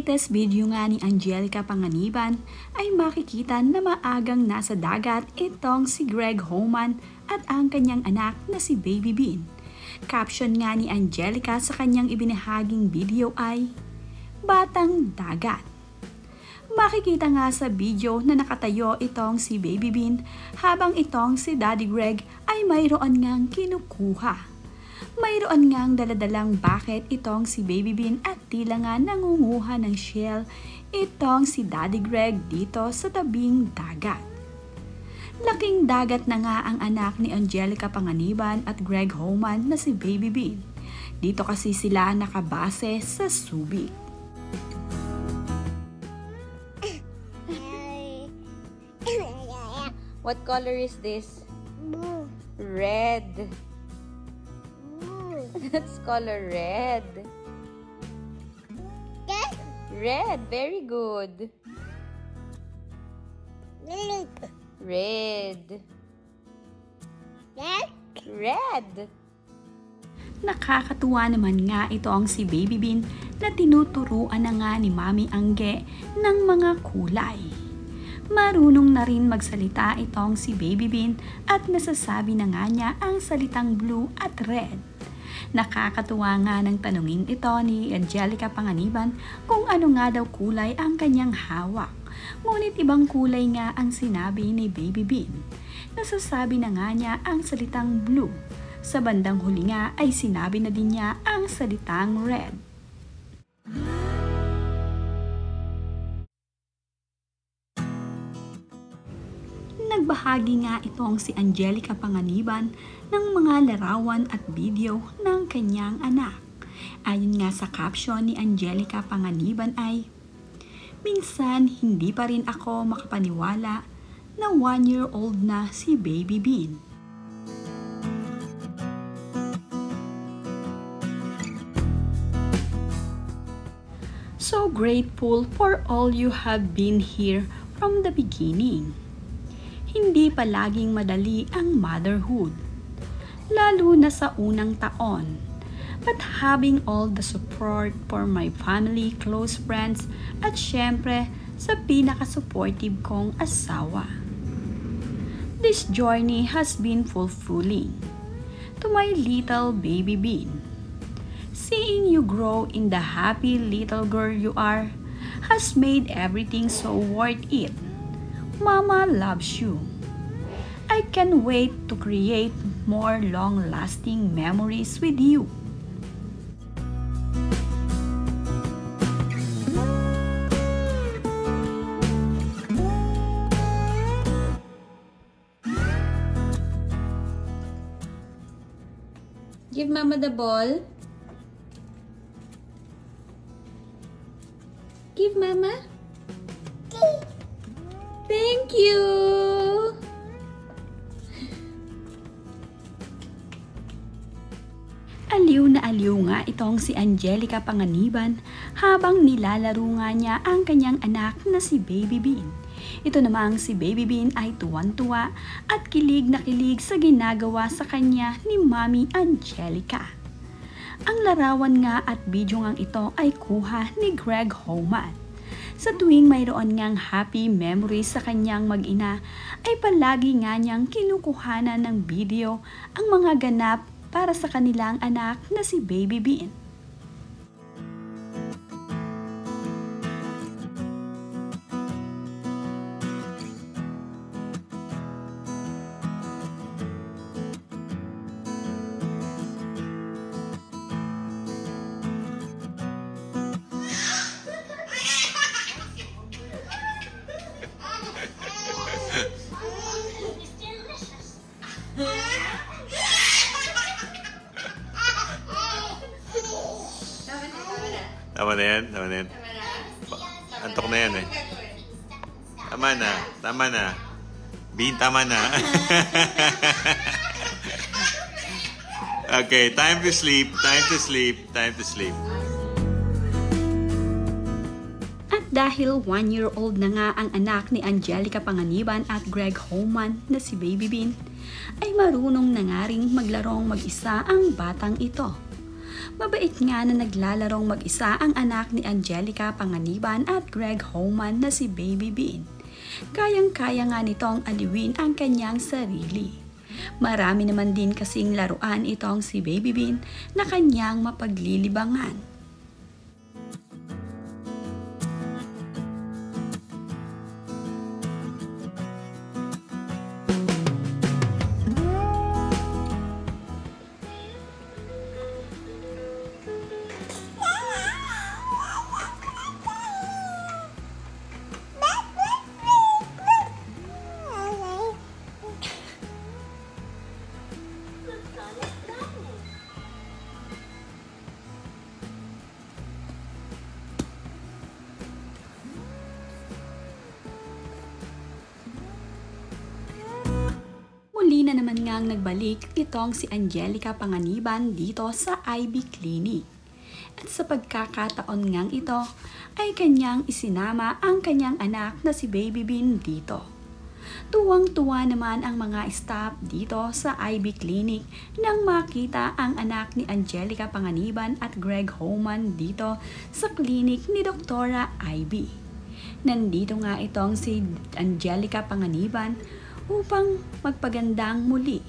latest video nga ni Angelica Panganiban ay makikita na maagang nasa dagat itong si Greg Homan at ang kanyang anak na si Baby Bean. Caption nga ni Angelica sa kanyang ibinahaging video ay, "Batang Dagat." Makikita nga sa video na nakatayo itong si Baby Bean habang itong si Daddy Greg ay mayroon ngang kinukuha. Mayroon ngang daladalang bucket itong si Baby Bean at tila nga nangunguha ng shell itong si Daddy Greg dito sa tabing dagat. Laking dagat na nga ang anak ni Angelica Panganiban at Greg Homan na si Baby Bean. Dito kasi sila nakabase sa Subic. What color is this? Blue. Red. Blue. That's color red. Yes. Red, very good. Red. Red. Yes. Red. Nakakatuwa naman nga ito ang si Baby Bean na tinuturuan na nga ni Mami Angge ng mga kulay. Marunong na rin magsalita itong si Baby Bean at nasasabi na nga niya ang salitang blue at red. Nakakatuwa nga ng tanungin ito ni Angelica Panganiban kung ano nga daw kulay ang kanyang hawak. Ngunit ibang kulay nga ang sinabi ni Baby Bean. Nasasabi na nga niya ang salitang blue. Sa bandang huli nga ay sinabi na din niya ang salitang red. Nagbahagi nga itong si Angelica Panganiban ng mga larawan at video ng kanyang anak. Ayon nga sa caption ni Angelica Panganiban ay, "Minsan hindi pa rin ako makapaniwala na 1-year-old na si Baby Bean." So grateful for all you have been here from the beginning. Hindi palaging madali ang motherhood, lalo na sa unang taon. But having all the support for my family, close friends, at syempre sa pinaka-supportive kong asawa. This journey has been fulfilling. To my little Baby Bean, seeing you grow in the happy little girl you are has made everything so worth it. Mama loves you. I can't wait to create more long-lasting memories with you. Give Mama the ball. Give Mama. Thank you. Aliw na aliw nga itong si Angelica Panganiban habang nilalaro nga niya ang kanyang anak na si Baby Bean. Ito namang si Baby Bean ay tuwan-tuwa at kilig na kilig sa ginagawa sa kanya ni Mami Angelica. Ang larawan nga at video ngang ito ay kuha ni Greg Homan. Sa tuwing mayroon ngang happy memories sa kanyang mag-ina, ay palagi nga niyang kinukuhanan ng video ang mga ganap para sa kanilang anak na si Baby Bean. Tama na yan, tama na yan. Antok na yan eh. Tama na. Bean, tama na. Okay, time to sleep. At dahil 1-year-old na nga ang anak ni Angelica Panganiban at Greg Homan na si Baby Bean, ay marunong na nga ring maglarong mag-isa ang batang ito. Mabait nga na naglalarong mag-isa ang anak ni Angelica Panganiban at Greg Homan na si Baby Bean. Kayang-kaya nga nitong aliwin ang kanyang sarili. Marami naman din kasing laruan itong si Baby Bean na kanyang mapaglilibangan. Muli na naman ngang nagbalik itong si Angelica Panganiban dito sa IB Clinic. At sa pagkakataon ngang ito ay kanyang isinama ang kanyang anak na si Baby Bean dito. Tuwang-tuwa naman ang mga staff dito sa IB Clinic nang makita ang anak ni Angelica Panganiban at Greg Homan dito sa clinic ni Doktora IB. Nandito nga itong si Angelica Panganiban upang magpagandang muli.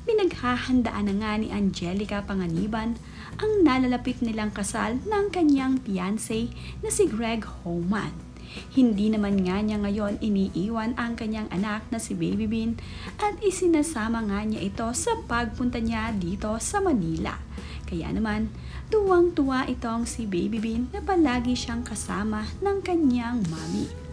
Pinaghahandaan na nga ni Angelica Panganiban ang nalalapit nilang kasal ng kanyang fiancé na si Greg Homan. Hindi naman nga niya ngayon iniiwan ang kanyang anak na si Baby Bean at isinasama nga niya ito sa pagpunta niya dito sa Manila. Kaya naman, tuwang-tuwa itong si Baby Bean na palagi siyang kasama ng kanyang mami.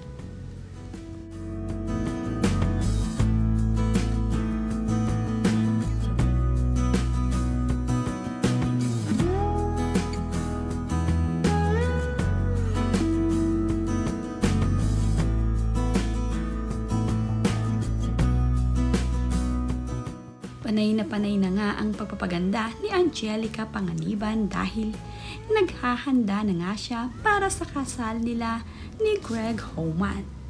Panay na nga ang pagpapaganda ni Angelica Panganiban dahil naghahanda na nga siya para sa kasal nila ni Greg Homan.